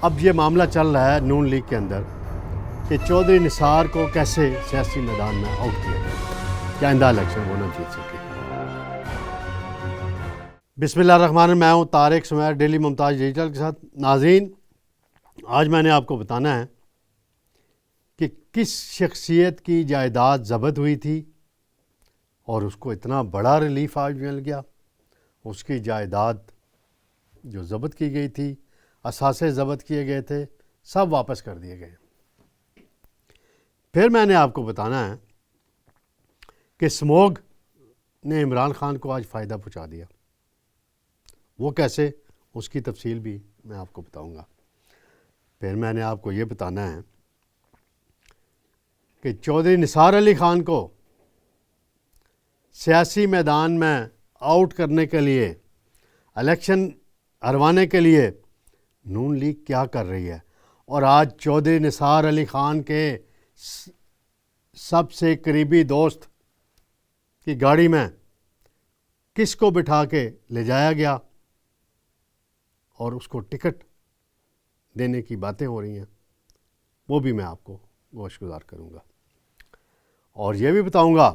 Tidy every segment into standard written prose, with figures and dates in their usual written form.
اب یہ معاملہ چل رہا ہے نون لیگ کے اندر کہ چودھری نثار کو کیسے سیاسی میدان میں آؤٹ کیا جائے کہ آئندہ الیکشن وہ نہ جیت سکے۔ بسم اللہ الرحمن الرحیم، میں ہوں طارق سمیر ڈیلی ممتاز ڈیجیٹل کے ساتھ۔ ناظرین، آج میں نے آپ کو بتانا ہے کہ کس شخصیت کی جائیداد ضبط ہوئی تھی اور اس کو اتنا بڑا ریلیف آج مل گیا۔ اس کی جائیداد جو ضبط کی گئی تھی، اثاثے ضبط کیے گئے تھے، سب واپس کر دیے گئے۔ پھر میں نے آپ کو بتانا ہے کہ سموگ نے عمران خان کو آج فائدہ پہنچا دیا، وہ کیسے، اس کی تفصیل بھی میں آپ کو بتاؤں گا۔ پھر میں نے آپ کو یہ بتانا ہے کہ چودھری نثار علی خان کو سیاسی میدان میں آؤٹ کرنے کے لیے، الیکشن ہروانے کے لیے نون لیگ کیا کر رہی ہے، اور آج چودھری نثار علی خان کے سب سے قریبی دوست کی گاڑی میں کس کو بٹھا کے لے جایا گیا اور اس کو ٹکٹ دینے کی باتیں ہو رہی ہیں، وہ بھی میں آپ کو گوش گزار کروں گا۔ اور یہ بھی بتاؤں گا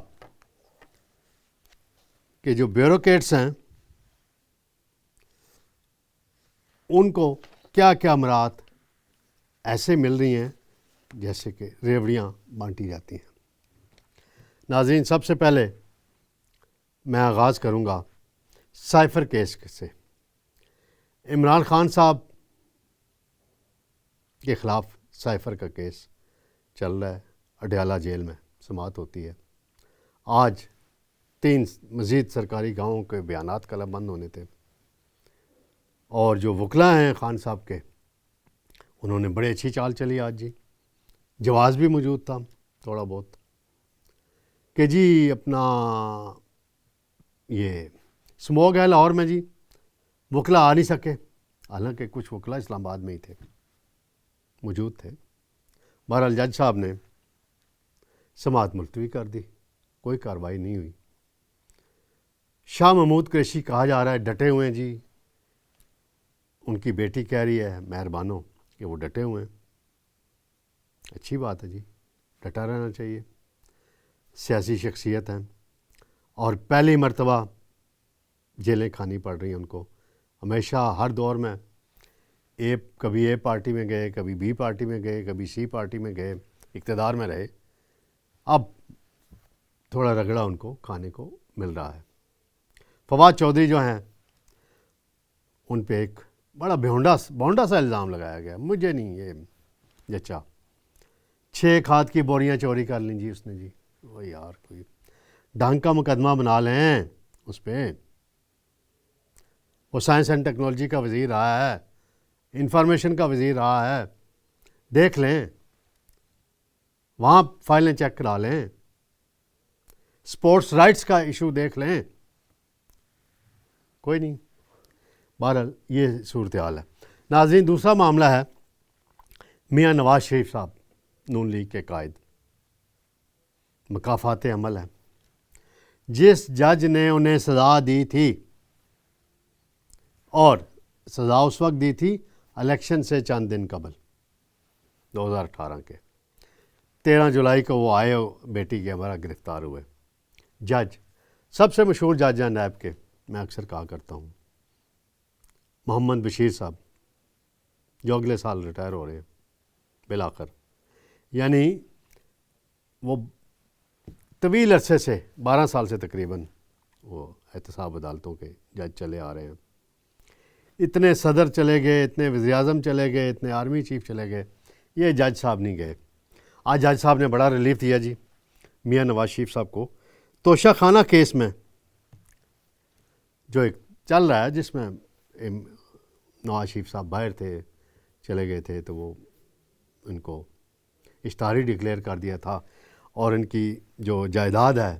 کہ جو بیوروکریٹس ہیں ان کو کیا کیا امرات ایسے مل رہی ہیں جیسے کہ ریوڑیاں بانٹی جاتی ہیں۔ ناظرین، سب سے پہلے میں آغاز کروں گا سائفر کیس سے۔ عمران خان صاحب کے خلاف سائفر کا کیس چل رہا ہے، اڈیالہ جیل میں سماعت ہوتی ہے۔ آج 3 مزید سرکاری گاؤں کے بیانات قلم بند ہونے تھے، اور جو وکلاء ہیں خان صاحب کے، انہوں نے بڑی اچھی چال چلی آج جی۔ جواز بھی موجود تھا تھوڑا بہت کہ جی اپنا یہ سموگ ہے لاہور میں جی، وکلاء آ نہیں سکے، حالانکہ کچھ وکلاء اسلام آباد میں ہی تھے، موجود تھے۔ بہرحال جج صاحب نے سماعت ملتوی کر دی، کوئی کارروائی نہیں ہوئی۔ شاہ محمود قریشی کہا جا رہا ہے ڈٹے ہوئے ہیں جی، ان کی بیٹی کہہ رہی ہے مہربانوں کہ وہ ڈٹے ہوئے ہیں۔ اچھی بات ہے جی، ڈٹا رہنا چاہیے، سیاسی شخصیت ہیں اور پہلی مرتبہ جیلیں کھانی پڑ رہی ہیں ان کو۔ ہمیشہ ہر دور میں کبھی اے پارٹی میں گئے، کبھی بی پارٹی میں گئے، کبھی سی پارٹی میں گئے، اقتدار میں رہے، اب تھوڑا رگڑا ان کو کھانے کو مل رہا ہے۔ فواد چودھری جو ہیں ان پہ ایک بڑا بھونڈا سا الزام لگایا گیا، مجھے نہیں یہ جچا۔ 6 کھاد کی بوریاں چوری کر لیں جی اس نے جی۔ وہ یار کوئی ڈھنگ کا مقدمہ بنا لیں اس پہ۔ وہ سائنس اینڈ ٹیکنالوجی کا وزیر رہا ہے، انفارمیشن کا وزیر رہا ہے، دیکھ لیں، وہاں فائلیں چیک کرا لیں، سپورٹس رائٹس کا ایشو دیکھ لیں، کوئی نہیں۔ بہرحال یہ صورتحال ہے۔ ناظرین، دوسرا معاملہ ہے میاں نواز شریف صاحب، نون لیگ کے قائد، مکافات عمل ہے۔ جس جج نے انہیں سزا دی تھی، اور سزا اس وقت دی تھی الیکشن سے چند دن قبل 2018 کے 13 جولائی کو وہ آئے بیٹی کے ہمارا گرفتار ہوئے۔ جج سب سے مشہور جج ہیں نیب کے، میں اکثر کہا کرتا ہوں، محمد بشیر صاحب، جو اگلے سال ریٹائر ہو رہے ہیں بالآخر۔ یعنی وہ طویل عرصے سے 12 سال سے تقریباً وہ احتساب عدالتوں کے جج چلے آ رہے ہیں۔ اتنے صدر چلے گئے، اتنے وزیر اعظم چلے گئے، اتنے آرمی چیف چلے گئے، یہ جج صاحب نہیں گئے۔ آج جج صاحب نے بڑا ریلیف دیا جی میاں نواز شریف صاحب کو۔ توشہ خانہ کیس میں جو ایک چل رہا ہے، جس میں نواز شریف صاحب باہر تھے، چلے گئے تھے، تو وہ ان کو اشتہاری ڈکلیئر کر دیا تھا، اور ان کی جو جائیداد ہے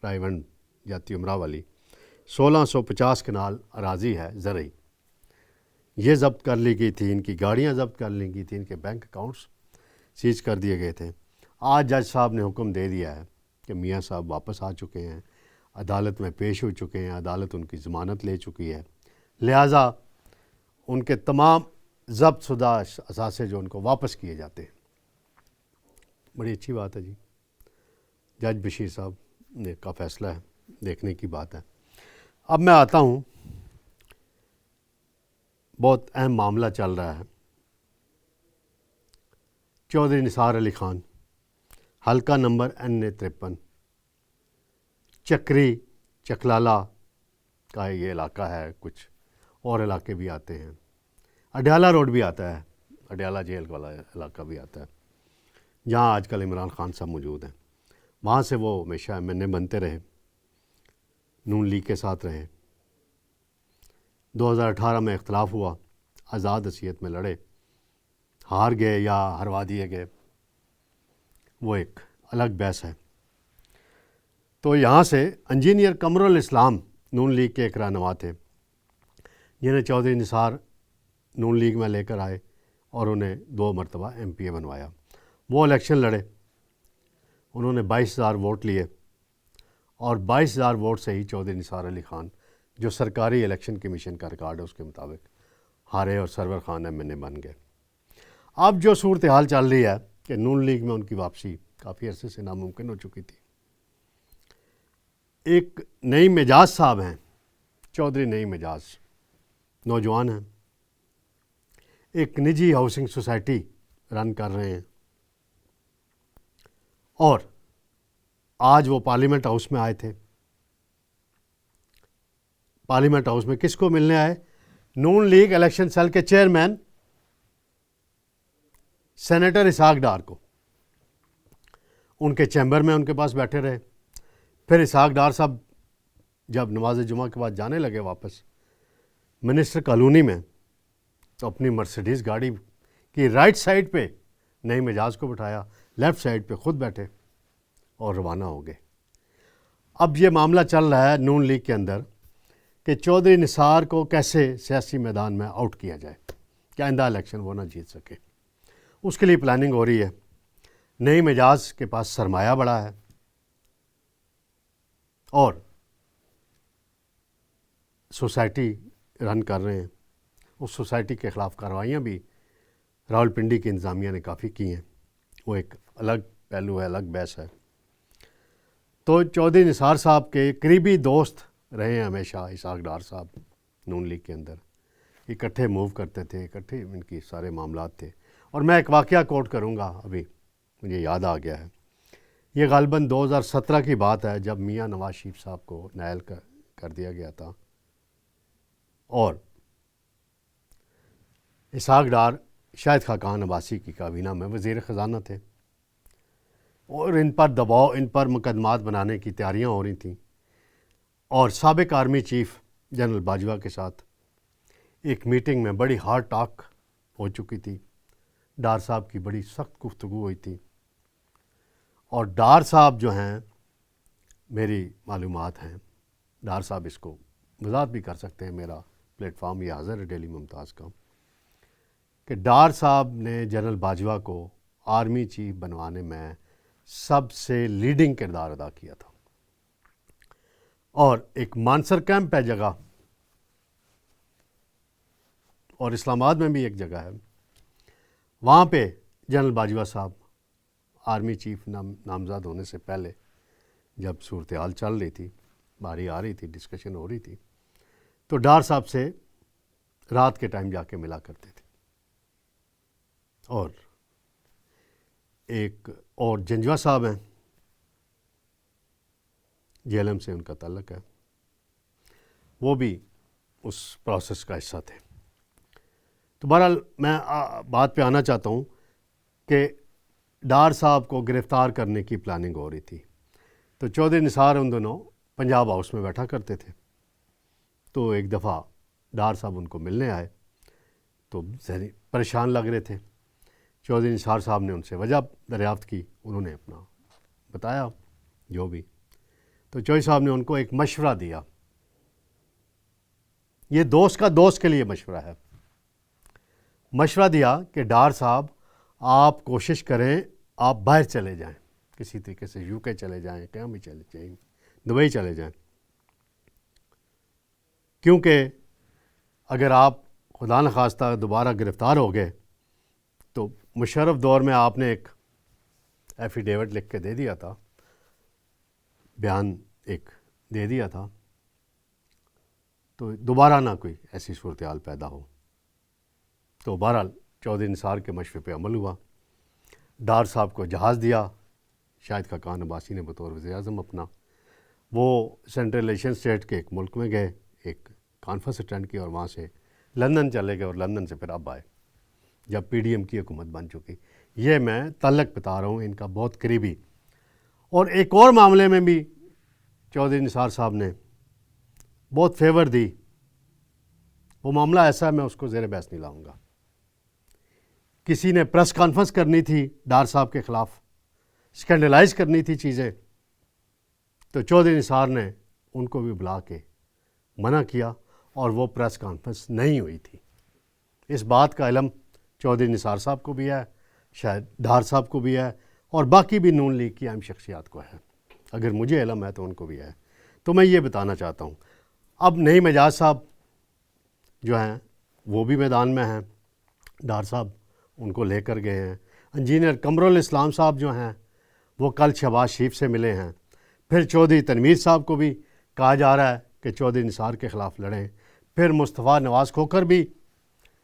رائے ونڈ جاتی امراء والی 1650 کنال اراضی ہے زرعی، یہ ضبط کر لی گئی تھی، ان کی گاڑیاں ضبط کر لی گئی تھی، ان کے بینک اکاؤنٹس سیز کر دیے گئے تھے۔ آج جج صاحب نے حکم دے دیا ہے کہ میاں صاحب واپس آ چکے ہیں، عدالت میں پیش ہو چکے ہیں، عدالت ان کی ضمانت لے چکی ہے، لہٰذا ان کے تمام ضبط شدہ اثاثے جو ان کو واپس کیے جاتے ہیں. بڑی اچھی بات ہے جی. جج بشیر صاحب نے کا فیصلہ ہے, دیکھنے کی بات ہے. اب میں آتا ہوں, بہت اہم معاملہ چل رہا ہے. چودھری نثار علی خان, حلقہ نمبر N53, چکری چکلالہ کا یہ علاقہ ہے, کچھ اور علاقے بھی آتے ہیں, اڈیالہ روڈ بھی آتا ہے, اڈیالہ جیل والا علاقہ بھی آتا ہے, جہاں آج کل عمران خان صاحب موجود ہیں. وہاں سے وہ ہمیشہ MNA بنتے رہے, نون لیگ کے ساتھ رہے. 2018 میں اختلاف ہوا, آزاد حیثیت میں لڑے, ہار گئے یا ہروا دیے گئے, وہ ایک الگ بحث ہے. تو یہاں سے انجینئر قمر الاسلام نون لیگ کے ایک رہنما تھے, جنہیں چودھری نثار نون لیگ میں لے کر آئے اور انہیں 2 مرتبہ MPA بنوایا. وہ الیکشن لڑے, انہوں نے 22,000 ووٹ لیے, اور 22,000 ووٹ سے ہی چودھری نثار علی خان, جو سرکاری الیکشن کمیشن کا ریکارڈ ہے اس کے مطابق, ہارے اور سرور خان MNA بن گئے. اب جو صورتحال چل رہی ہے کہ نون لیگ میں ان کی واپسی کافی عرصے سے ناممکن ہو چکی تھی. ایک نعیم اعجاز صاحب ہیں, چودھری نعیم اعجاز, نوجوان ہیں, ایک نجی ہاؤسنگ سوسائٹی رن کر رہے ہیں, اور آج وہ پارلیمنٹ ہاؤس میں آئے تھے. پارلیمنٹ ہاؤس میں کس کو ملنے آئے؟ نون لیگ الیکشن سیل کے چیئرمین سینیٹر اسحاق ڈار کو. ان کے چیمبر میں ان کے پاس بیٹھے رہے. پھر اسحاق ڈار صاحب جب نماز جمعہ کے بعد جانے لگے واپس منسٹر کالونی میں, تو اپنی مرسیڈیز گاڑی کی رائٹ سائڈ پہ نعیم اعجاز کو بٹھایا, لیفٹ سائڈ پہ خود بیٹھے اور روانہ ہو گئے. اب یہ معاملہ چل رہا ہے نون لیگ کے اندر کہ چودھری نثار کو کیسے سیاسی میدان میں آؤٹ کیا جائے کہ آئندہ الیکشن وہ نہ جیت سکے. اس کے لیے پلاننگ ہو رہی ہے. نعیم اعجاز کے پاس سرمایہ بڑا ہے, اور سوسائٹی رن کر رہے ہیں. اس سوسائٹی کے خلاف کارروائیاں بھی راولپنڈی کی انتظامیہ نے کافی کی ہیں, وہ ایک الگ پہلو ہے, الگ بحث ہے. تو چودھری نثار صاحب کے قریبی دوست رہے ہیں ہمیشہ اسحاق ڈار صاحب نون لیگ کے اندر, اکٹھے موو کرتے تھے, اکٹھے ان کی سارے معاملات تھے. اور میں ایک واقعہ کوٹ کروں گا, ابھی مجھے یاد آ گیا ہے. یہ غالباً 2017 کی بات ہے, جب میاں نواز شریف صاحب کو نائل کر دیا گیا تھا, اور اسحاق ڈار شاہد خاقان عباسی کی کابینہ میں وزیر خزانہ تھے, اور ان پر دباؤ, ان پر مقدمات بنانے کی تیاریاں ہو رہی تھیں. اور سابق آرمی چیف جنرل باجوہ کے ساتھ ایک میٹنگ میں بڑی ہارڈ ٹاک ہو چکی تھی. ڈار صاحب کی بڑی سخت گفتگو ہوئی تھی, اور ڈار صاحب جو ہیں, میری معلومات ہیں, ڈار صاحب اس کو وضاحت بھی کر سکتے ہیں, میرا پلیٹ فارم یہ حاضر ہے ڈیلی ممتاز کا, کہ ڈار صاحب نے جنرل باجوہ کو آرمی چیف بنوانے میں سب سے لیڈنگ کردار ادا کیا تھا. اور ایک مانسر کیمپ ہے جگہ, اور اسلام آباد میں بھی ایک جگہ ہے, وہاں پہ جنرل باجوہ صاحب آرمی چیف نامزد ہونے سے پہلے, جب صورتحال چل رہی تھی, باری آ رہی تھی, ڈسکشن ہو رہی تھی, تو ڈار صاحب سے رات کے ٹائم جا کے ملا کرتے تھے. اور ایک اور جنجوہ صاحب ہیں, JLM سے ان کا تعلق ہے, وہ بھی اس پروسیس کا حصہ تھے. تو بہرحال میں بات پہ آنا چاہتا ہوں کہ ڈار صاحب کو گرفتار کرنے کی پلاننگ ہو رہی تھی. تو چودھری نثار ان دنوں پنجاب ہاؤس میں بیٹھا کرتے تھے. تو ایک دفعہ ڈار صاحب ان کو ملنے آئے, تو پریشان لگ رہے تھے. چودھری نثار صاحب نے ان سے وجہ دریافت کی, انہوں نے اپنا بتایا جو بھی. تو چودھری صاحب نے ان کو ایک مشورہ دیا, یہ دوست کا دوست کے لیے مشورہ ہے. مشورہ دیا کہ ڈار صاحب آپ کوشش کریں, آپ باہر چلے جائیں, کسی طریقے سے UK چلے جائیں, کہیں بھی چلے جائیں, دبئی چلے جائیں, کیونکہ اگر آپ خدا نخواستہ دوبارہ گرفتار ہو گئے تو مشرف دور میں آپ نے ایک ایفیڈیوٹ لکھ کے دے دیا تھا، بیان ایک دے دیا تھا، تو دوبارہ نہ کوئی ایسی صورتحال پیدا ہو۔ تو بہرحال چودھری نثار کے مشورے پہ عمل ہوا، ڈار صاحب کو جہاز دیا شاہد خاقان عباسی نے بطور وزیر اعظم اپنا، وہ سینٹرل ایشین اسٹیٹ کے ایک ملک میں گئے، ایک کانفرنس اٹینڈ کی اور وہاں سے لندن چلے گئے، اور لندن سے پھر اب آئے جب پی ڈی ایم کی حکومت بن چکی۔ یہ میں تعلق بتا رہا ہوں ان کا بہت قریبی۔ اور ایک اور معاملے میں بھی چودھری نثار صاحب نے بہت فیور دی، وہ معاملہ ایسا ہے میں اس کو زیر بحث نہیں لاؤں گا۔ کسی نے پریس کانفرنس کرنی تھی ڈار صاحب کے خلاف، اسکینڈلائز کرنی تھی چیزیں، تو چودھری نثار نے ان کو بھی بلا کے منع کیا اور وہ پریس کانفرنس نہیں ہوئی تھی۔ اس بات کا علم چودھری نثار صاحب کو بھی ہے، شاید ڈار صاحب کو بھی ہے، اور باقی بھی نون لیگ کی اہم شخصیات کو ہے۔ اگر مجھے علم ہے تو ان کو بھی ہے۔ تو میں یہ بتانا چاہتا ہوں، اب نعیم اعجاز صاحب جو ہیں وہ بھی میدان میں ہیں، ڈار صاحب ان کو لے کر گئے ہیں۔ انجینئر قمرالاسلام صاحب جو ہیں وہ کل شہباز شریف سے ملے ہیں۔ پھر چودھری تنویر صاحب کو بھی کہا جا رہا ہے کہ چودھری نثار کے خلاف لڑیں۔ پھر مصطفیٰ نواز کھوکھر بھی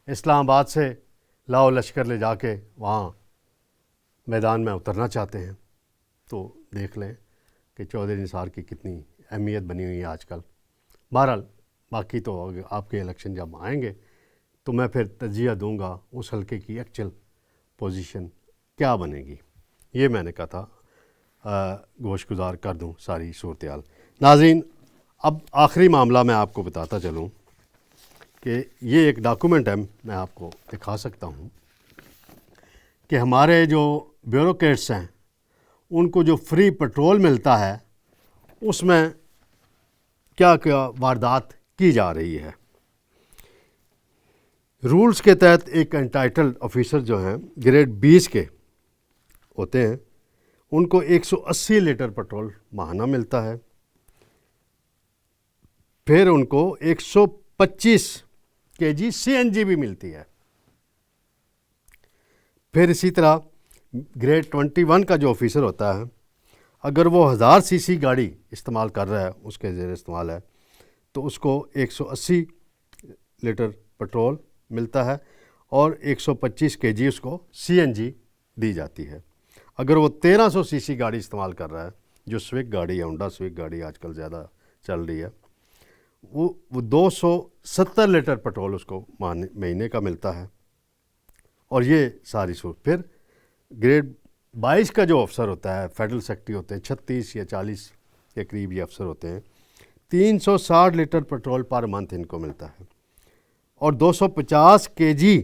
اسلام آباد سے لاؤ لشکر لے جا کے وہاں میدان میں اترنا چاہتے ہیں۔ تو دیکھ لیں کہ چودھری نثار کی کتنی اہمیت بنی ہوئی ہے آج کل۔ بہرحال باقی تو آپ کے الیکشن جب آئیں گے تو میں پھر تجزیہ دوں گا اس حلقے کی ایکچوئل پوزیشن کیا بنے گی۔ یہ میں نے کہا تھا گوش گزار کر دوں ساری صورتحال۔ ناظرین، اب آخری معاملہ میں آپ کو بتاتا چلوں کہ یہ ایک ڈاکومنٹ ہے، میں آپ کو دکھا سکتا ہوں کہ ہمارے جو بیوروکریٹس ہیں ان کو جو فری پیٹرول ملتا ہے اس میں کیا کیا واردات کی جا رہی ہے۔ رولز کے تحت ایک انٹائٹلڈ آفیسر جو ہیں گریڈ 20 کے ہوتے ہیں ان کو 180 لیٹر پیٹرول ماہانہ ملتا ہے، پھر ان کو 125 کے جی سی این جی بھی ملتی ہے۔ پھر اسی طرح گریڈ 21 کا جو آفیسر ہوتا ہے اگر وہ 1000 سی سی گاڑی استعمال کر رہا ہے، اس کے زیر استعمال ہے، تو اس کو 180 لیٹر پیٹرول ملتا ہے اور 125 کے جی اس کو سی این جی دی جاتی ہے۔ اگر وہ 1300 سی سی گاڑی استعمال کر رہا ہے، جو سوئک گاڑی ہے، ہونڈا سوئک گاڑی آج کل زیادہ چل رہی ہے، وہ 270 لیٹر پیٹرول اس کو مہینے کا ملتا ہے۔ اور یہ ساری صورت پھر گریڈ 22 کا جو افسر ہوتا ہے، فیڈرل سیکرٹری ہوتے ہیں، 36 یا 40 کے قریب یہ افسر ہوتے ہیں، 360 لیٹر پیٹرول پر منتھ ان کو ملتا ہے اور 250 کے جی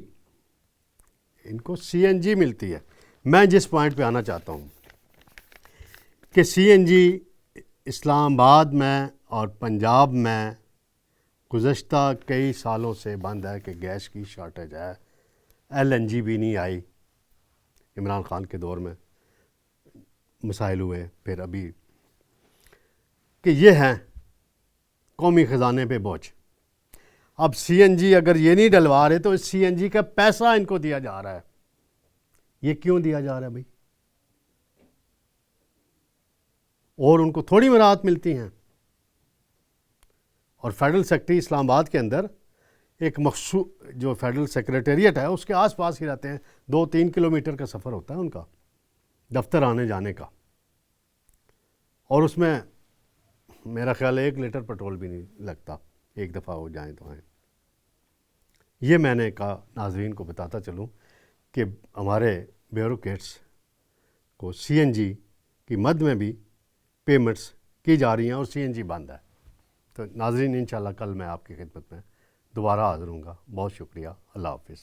ان کو سی این جی ملتی ہے۔ میں جس پوائنٹ پہ آنا چاہتا ہوں کہ سی این جی اسلام آباد میں اور پنجاب میں گزشتہ کئی سالوں سے بند ہے کہ گیس کی شارٹیج ہے، ایل این جی بھی نہیں آئی، عمران خان کے دور میں مسائل ہوئے، پھر ابھی کہ یہ ہیں قومی خزانے پہ بوجھ۔ اب سی این جی اگر یہ نہیں ڈلوا رہے تو اس سی این جی کا پیسہ ان کو دیا جا رہا ہے، یہ کیوں دیا جا رہا ہے بھائی؟ اور ان کو تھوڑی مراحت ملتی ہیں۔ اور فیڈرل سیکرٹری اسلام آباد کے اندر ایک مخصوص جو فیڈرل سیکریٹریٹ ہے اس کے آس پاس ہی رہتے ہیں، 2-3 کلومیٹر کا سفر ہوتا ہے ان کا دفتر آنے جانے کا، اور اس میں میرا خیال ہے 1 لیٹر پیٹرول بھی نہیں لگتا، ایک دفعہ ہو جائیں تو آئیں۔ یہ میں نے کہا ناظرین کو بتاتا چلوں کہ ہمارے بیوروکریٹس کو سی این جی کی مد میں بھی پیمنٹس کی جا رہی ہیں اور سی این جی بند ہے۔ تو ناظرین انشاءاللہ کل میں آپ کی خدمت میں دوبارہ حاضر ہوں گا۔ بہت شکریہ، اللہ حافظ۔